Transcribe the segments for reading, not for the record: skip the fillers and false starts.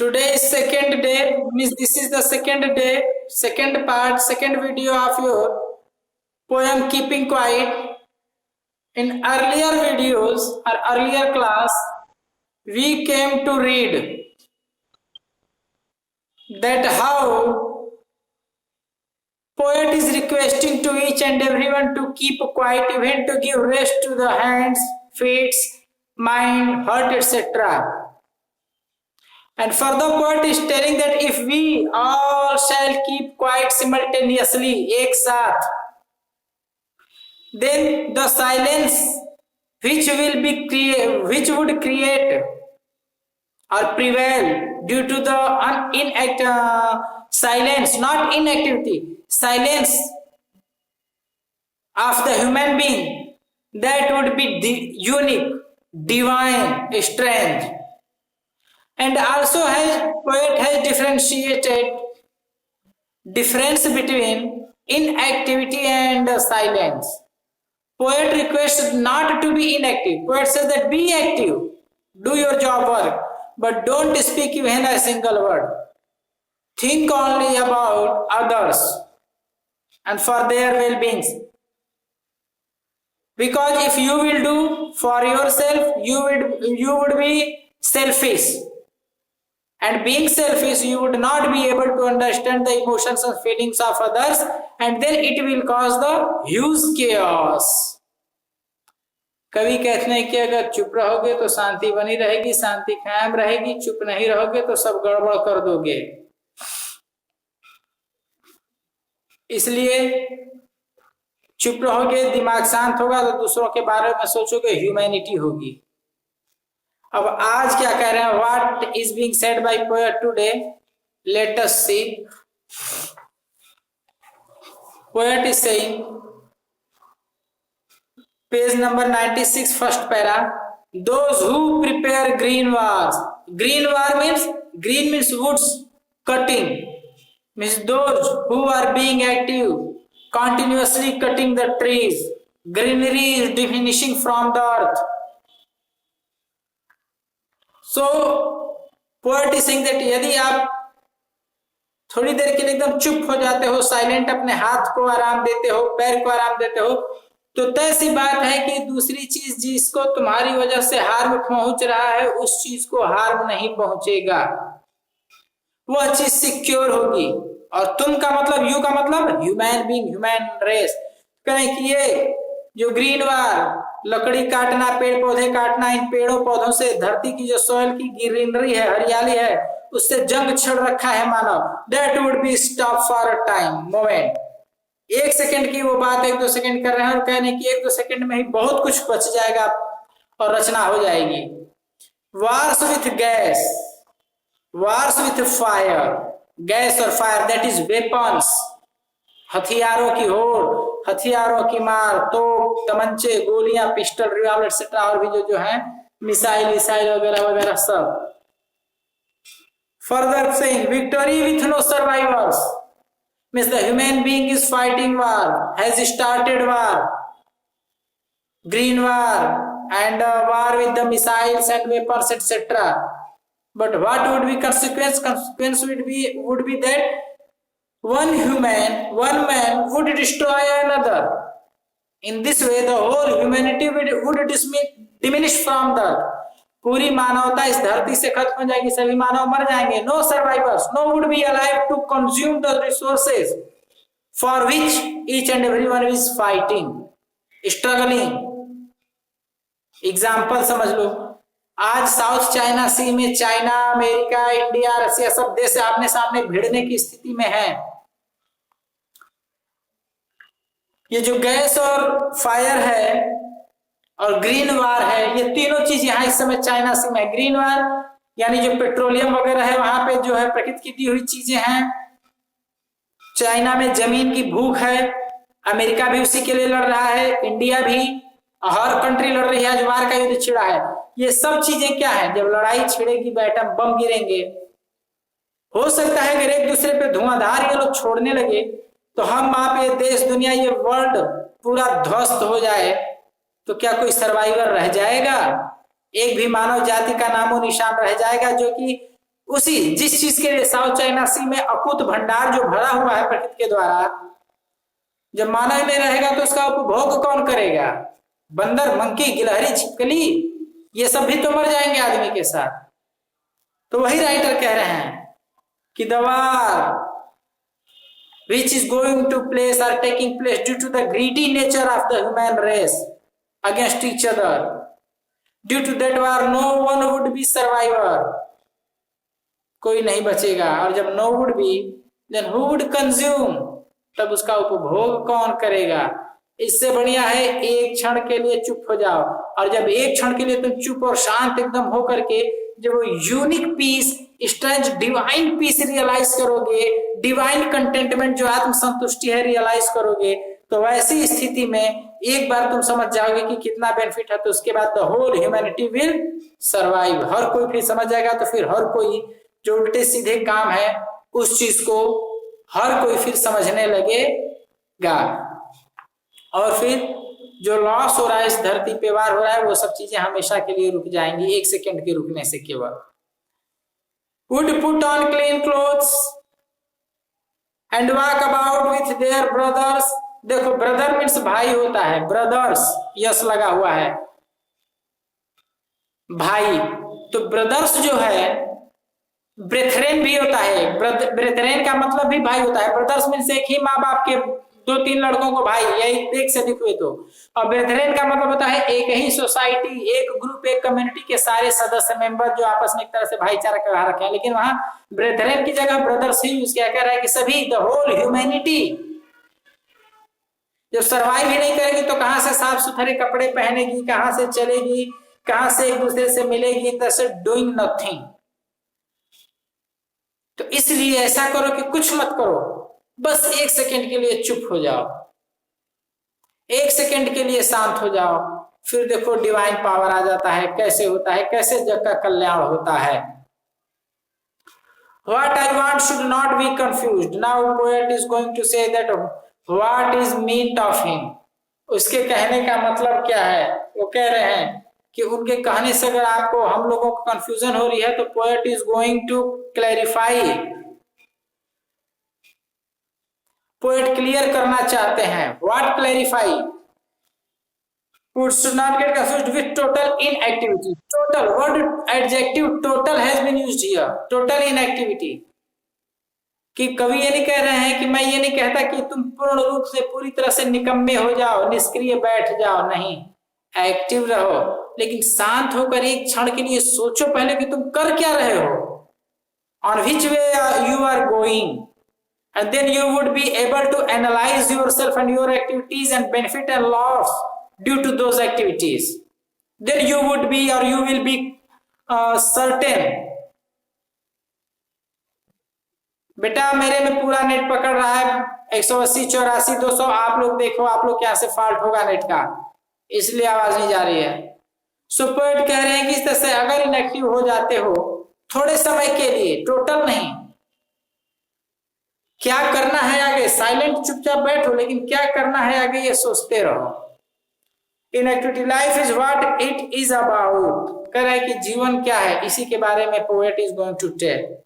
Today is second day, means this is the second day, second part, second video of your poem Keeping Quiet. In earlier videos or earlier class, we came to read that how poet is requesting to each and everyone to keep quiet, even to give rest to the hands, feet, mind, heart, etc. And further poet is telling that if we all shall keep quiet simultaneously, ek saath, then the silence which would create or prevail due to the silence, not inactivity, silence of the human being, that would be unique, divine strength. And also poet has differentiated difference between inactivity and silence. Poet requests not to be inactive. Poet says that be active, do your job work, but don't speak even a single word. Think only about others and for their well-being. Because if you will do for yourself, you would be selfish. And being selfish, you would not be able to understand the emotions and feelings of others, and then it will cause the huge chaos. कवि कहते हैं कि अगर चुप रहोगे तो शांति बनी रहेगी, शांति कायम रहेगी, चुप नहीं रहोगे तो सब गड़बड़ कर दोगे। इसलिए चुप रहोगे, दिमाग शांत होगा तो दूसरों के बारे में सोचोगे, ह्यूमैनिटी होगी। अब आज क्या कह रहे हैं, what is being said by poet today, let us see. Poet is saying, page number 96, first para, those who prepare green wars, green war means woods cutting, means those who are being active continuously cutting the trees, greenery is diminishing from the earth. So poet is saying that यदि आप थोड़ी देर के लिए एकदम चुप हो जाते हो, साइलेंट, अपने हाथ को आराम देते हो, पैर को आराम देते हो, तो तय सी बात है कि दूसरी चीज जिसको तुम्हारी वजह से हार्म पहुंच रहा है, उस चीज को हार्म नहीं पहुंचेगा, वह चीज सिक्योर होगी। और तुम का मतलब, यू का मतलब ह्यूमन बीइंग, ह्यूमन रेस। कहें कि ये जो ग्रीन वार, लकड़ी काटना, पेड़ पौधे काटना, इन पेड़ों पौधों से धरती की जो सॉइल की ग्रीनरी है, हरियाली है, उससे जंग छिड़ रखा है मानव। That would be stop for a time, moment. एक सेकंड की वो बात 1-2 सेकंड कर रहे हैं और कहने की 1-2 सेकंड में ही बहुत कुछ बच जाएगा और रचना हो जाएगी। Wars with gas, wars with fire, gas और फायर, दैट इज वेपन्स, हथियारों की होड़, हथियारों की मार, तोप, तमंचे, गोलियां, पिस्टल, रिवॉल्वर एक्सेट्रा, और भी जो है मिसाइल वगैरह वगैरह सब। Further saying, victory with no survivors, means the human being is fighting war, has started war, green war and war with the missiles and weapons etcetera. But what would be consequence? Consequence would be that one man would destroy another. In this way, the whole humanity would diminish from the earth. पूरी मानवता इस धरती से खत्म हो जाएगी, सभी मानव मर जाएंगे। No survivors, no would be alive to consume the resources for which each and everyone is fighting, struggling. Example समझ लो, आज साउथ चाइना सी में चाइना, अमेरिका, इंडिया, रसिया सब देश आमने सामने भिड़ने की स्थिति में है। ये जो गैस और फायर है और ग्रीन वार है, ये तीनों चीज यहाँ इस समय चाइना सी में। ग्रीन वार यानी जो पेट्रोलियम वगैरह है, वहां पे जो है प्रकृति की दी हुई चीजें हैं। चाइना में जमीन की भूख है, अमेरिका भी उसी के लिए लड़ रहा है, इंडिया भी, हर कंट्री लड़ रही है, आज वार का युद्ध छिड़ा है। ये सब चीजें क्या है, जब लड़ाई छिड़ेगी, एटम बम गिरेंगे, हो सकता है अगर एक दूसरे पे धुआंधार ये लोग छोड़ने लगे तो हम आप, ये देश, दुनिया, ये वर्ल्ड पूरा ध्वस्त हो जाए, तो क्या कोई सर्वाइवर रह जाएगा? एक भी मानव जाति का नामो निशान रह जाएगा जो कि उसी जिस चीज के लिए साउथ चाइना सी में अकुत भंडार जो भरा हुआ है प्रकृति के द्वारा, जब मानव में रहेगा तो उसका उपभोग कौन करेगा? बंदर, मंकी, गिलहरी, छिपकली, ये सब भी तो मर जाएंगे आदमी के साथ। तो वही राइटर कह रहे हैं कि the war which is going to place or taking place due to the greedy nature of the human race against each other, due to that war no one would be survivor, कोई नहीं बचेगा। और जब no would be, then who would consume, तब उसका उपभोग कौन करेगा? इससे बढ़िया है एक क्षण के लिए चुप हो जाओ, और जब एक क्षण के लिए तुम चुप और शांत एकदम हो करके जब वो unique peace, strange divine peace realise करोगे, डिवाइन कंटेंटमेंट जो आत्म संतुष्टि है रियलाइज करोगे, तो वैसी स्थिति में एक बार तुम समझ जाओगे कि कितना बेनिफिट है। तो उसके बाद the whole humanity will survive. हर कोई फिर समझ जाएगा, तो फिर हर कोई जो उल्टे सीधे काम है उस चीज को हर कोई फिर समझने लगेगा, और फिर जो लॉस हो रहा है इस धरती पे वार हो रहा है वो सब चीजें हमेशा के लिए रुक जाएंगी, एक सेकंड के रुकने से केवल। would put on clean clothes and walk about with their brothers। देखो ब्रदर मीन्स भाई होता है, ब्रदर्स यस लगा हुआ है, भाई। तो ब्रदर्स जो है ब्रेथरेन भी होता है, ब्रेथरेन का मतलब भी भाई होता है। ब्रदर्स मीन्स एक ही माँ बाप के 2-3 लड़कों को भाई, यही एक से अधिक हुए तो। और ब्रेथरेन का मतलब होता है एक ही सोसाइटी, एक ग्रुप, एक कम्युनिटी के सारे सदस्य मेंबर जो आपस में एक तरह से भाईचारा का रखे हैं। लेकिन वहां ब्रेथरेन की जगह ब्रदर्स ही यूज किया, कह रहा है कि सभी, द होल ह्यूमैनिटी जब सर्वाइव ही नहीं करेगी तो कहां से साफ सुथरे कपड़े पहनेगी, कहां से चलेगी, कहां से एक दूसरे से मिलेगी, तरह डूइंग नथिंग। तो इसलिए ऐसा करो कि कुछ मत करो, बस एक सेकंड के लिए चुप हो जाओ, एक सेकंड के लिए शांत हो जाओ, फिर देखो डिवाइन पावर आ जाता है। कैसे होता है, कैसे जग का कल्याण होता है। What I want should not be confused. Now poet is going to say that what is meant of him. उसके कहने का मतलब क्या है? वो कह रहे हैं कि उनके कहने से अगर आपको, हम लोगों को कंफ्यूजन हो रही है, तो poet is going to clarify. Poet clear करना चाहते हैं। What clarify? Would should not get confused with total inactivity. Total, what adjective total has been used here? Total inactivity. कि कवि ये नहीं कह रहे हैं कि मैं ये नहीं कहता कि तुम पूर्ण रूप से पूरी तरह से निकम्मे हो जाओ, निष्क्रिय बैठ जाओ, नहीं, एक्टिव रहो, लेकिन शांत होकर एक क्षण के लिए सोचो पहले कि तुम कर क्या रहे हो, on which way you are going, and then you would be able to analyze yourself and your activities and benefit and loss due to those activities. Then you would be, or you will be certain। बेटा मेरे में पूरा net पकड़ रहा है, 180, 84, 200, आप लोग देखो, आप लोग क्या से फॉल्ट होगा नेट का, इसलिए आवाज नहीं जा रही है। सुपोर्ट कह रहे हैं कि इस तरह से अगर इनएक्टिव हो जाते हो थोड़े समय के लिए, टोटल नहीं, क्या करना है आगे, साइलेंट चुपचाप बैठो, लेकिन क्या करना है आगे ये सोचते रहो। Inactivity, life is what it is about. कह रहे हैं कि जीवन क्या है, इसी के बारे में poet is going to tell.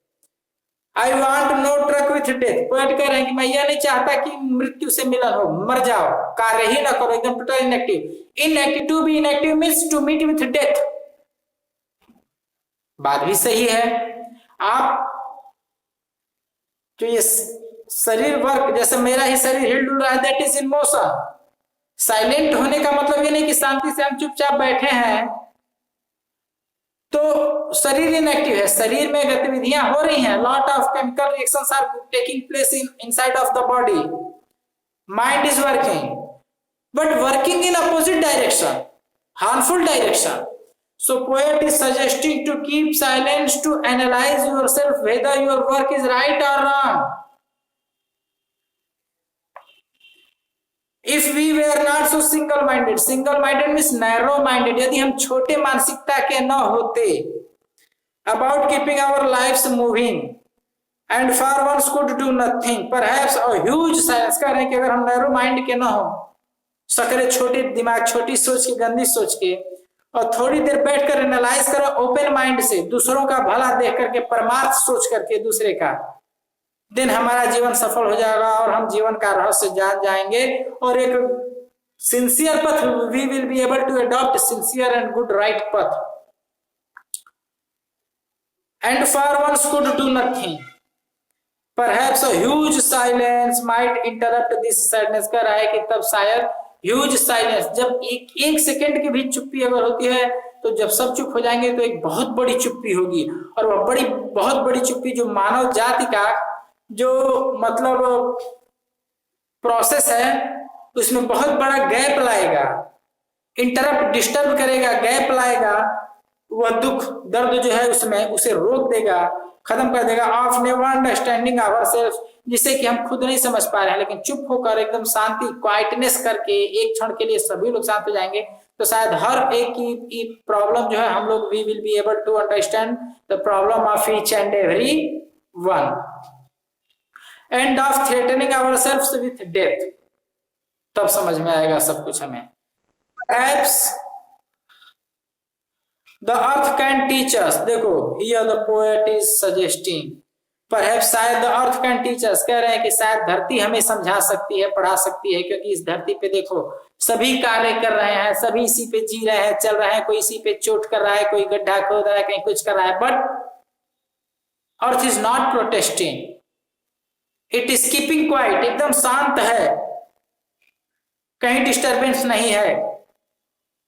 I want no truck with death. Poet कह रहे हैं कि मैं यह नहीं चाहता कि मृत्यु से मिलन हो, मर जाओ, कार्य ही ना करो, एकदम total inactive. Inactive, to be inactive means to meet with death. बात भी सही है। आप जो ये शरीर वर्क, जैसे मेरा ही शरीर हिल डुल रहा है, that is in motion. Silent होने का मतलब ये नहीं कि शांति से हम चुपचाप बैठे हैं तो शरीर इनएक्टिव है। शरीर में गतिविधियां हो रही हैं, lot of chemical reactions are taking place inside of the body. Mind is working, but working in opposite direction, harmful direction. So poet is suggesting to keep silence to analyze yourself whether your work is right or wrong. If we were not so single-minded, single-minded means narrow-minded, यदि हम छोटे मानसिकता के न होते, about keeping our lives moving, and for once could do nothing, perhaps a huge silence। कह रहे हैं कि अगर हम narrow-mind के न हो, सकरे छोटे दिमाग, छोटी सोच के, गंदी सोच के, और थोड़ी देर बैठकर एनालाइज करो ओपन माइंड से, दूसरों का भला देख करके, परमार्थ सोच करके दूसरे का, दिन हमारा जीवन सफल हो जाएगा और हम जीवन का रहस्य जान जाएंगे और एक सिंसियर पथ, we will be able to adopt sincere and good right path. And for once could do nothing, perhaps a huge silence might interrupt this sadness. कह रहा है कि तब शायद ह्यूज साइलेंस, जब एक सेकंड की भी चुप्पी अगर होती है तो जब सब चुप हो जाएंगे तो एक बहुत बड़ी चुप्पी होगी, और वह बहुत बड़ी चुप्पी जो मानव जाति का जो मतलब प्रोसेस है उसमें बहुत बड़ा गैप लाएगा, इंटरप्ट डिस्टर्ब करेगा, गैप लाएगा, वह दुख दर्द जो है उसमें उसे रोक देगा, खत्म कर देगा। ऑफ नेवर अंडरस्टैंडिंग आवरसेल्फ, जिसे कि हम खुद नहीं समझ पा रहे हैं, लेकिन चुप होकर एकदम शांति क्वाइटनेस करके एक क्षण के लिए सभी लोग शांत हो जाएंगे तो शायद हर एक की प्रॉब्लम जो है हम लोग we will be able to understand the problem of each and every one. And of threatening ourselves with death, तब समझ में आएगा सब कुछ हमें। Perhaps the earth can teach us, देखो here the poet is suggesting, perhaps शायद the earth can teach us, कह रहे हैं कि शायद धरती हमें समझा सकती है, पढ़ा सकती है, क्योंकि इस धरती पे देखो सभी कार्य कर रहे हैं, सभी इसी पे जी रहे हैं, चल रहे हैं, कोई इसी पे चोट कर रहा है, कोई गड्ढा खोद रहा है, कहीं कुछ कर रहा है, but earth is not protesting, it is keeping quiet, एकदम शांत है, कहीं डिस्टरबेंस नहीं है,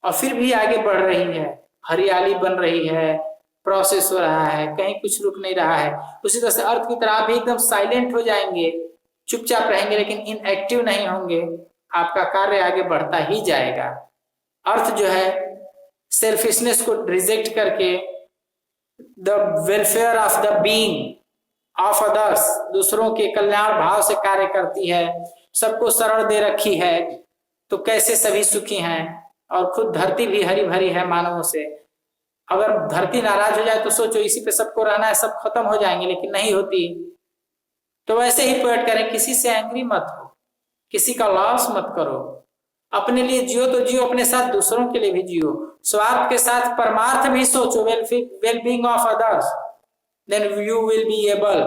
और फिर भी आगे बढ़ रही है, हरियाली बन रही है, प्रोसेस हो रहा है, कहीं कुछ रुक नहीं रहा है। उसी तरह से अर्थ की तरह भी एकदम साइलेंट हो जाएंगे, चुपचाप रहेंगे, लेकिन इनएक्टिव नहीं होंगे, आपका कार्य आगे बढ़ता ही जाएगा। अर्थ जो है सेल्फिशनेस को रिजेक्ट करके the welfare of the being of others, दूसरों के कल्याण भाव से कार्य करती है, सबको शरण दे रखी है, तो कैसे सभी सुखी हैं, और खुद धरती भी हरी भरी है मानवों से। अगर धरती नाराज हो जाए तो सोचो इसी पे सबको रहना है, सब खत्म हो जाएंगे, लेकिन नहीं होती। तो वैसे ही पोएट करें, किसी से एंग्री मत हो, किसी का लॉस मत करो, अपने लिए जियो तो जियो, अपने साथ दूसरों के लिए भी जियो, स्वार्थ के साथ परमार्थ भी सोचो, well being of others, then you will be able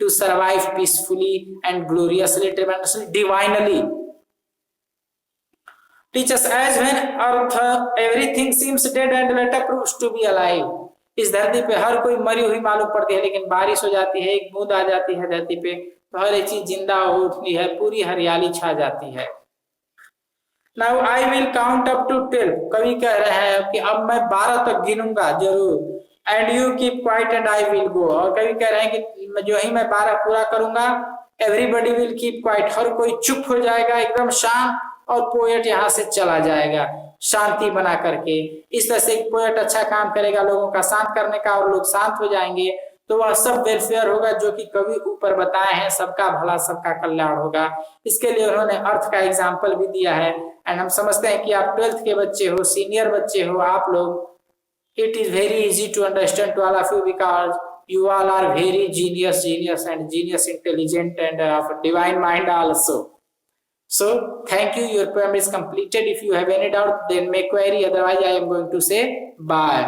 to survive peacefully and gloriously, tremendously, divinely. Teach us as when earth everything seems dead and later proves to be alive। इस धरती पे हर कोई मरी हुई मालूम पड़ती है, लेकिन बारिश हो जाती है, एक बूंद आ जाती है धरती पे, तो हर एक चीज जिंदा हो उठती है, पूरी हरियाली छा जाती है। Now I will count up to 12, कवि कह रहे हैं कि अब मैं 12 तक गिनूंगा जरूर, and you keep quiet and I will go। और कवि कह रहे हैं कि जो ही मैं 12 पूरा करूंगा, everybody will keep quiet, हर कोई चुप हो जाएगा एकदम शांत, और पोएट यहाँ से चला जाएगा शांति बना करके। इस तरह से एक पोएट अच्छा काम करेगा लोगों का शांत करने का, और लोग शांत हो जाएंगे, तो वह सब वेलफेयर होगा जो कि कवि ऊपर बताए हैं, सबका भला सबका कल्याण होगा। इसके लिए उन्होंने अर्थ का एग्जाम्पल भी दिया है। एंड हम समझते हैं कि आप 12th के बच्चे हो, सीनियर बच्चे हो आप लोग, it is very easy to understand to all of you, because you all are very genius and genius intelligent and of divine mind also। So thank you, your poem is completed। If you have any doubt then make query, otherwise I am going to say bye।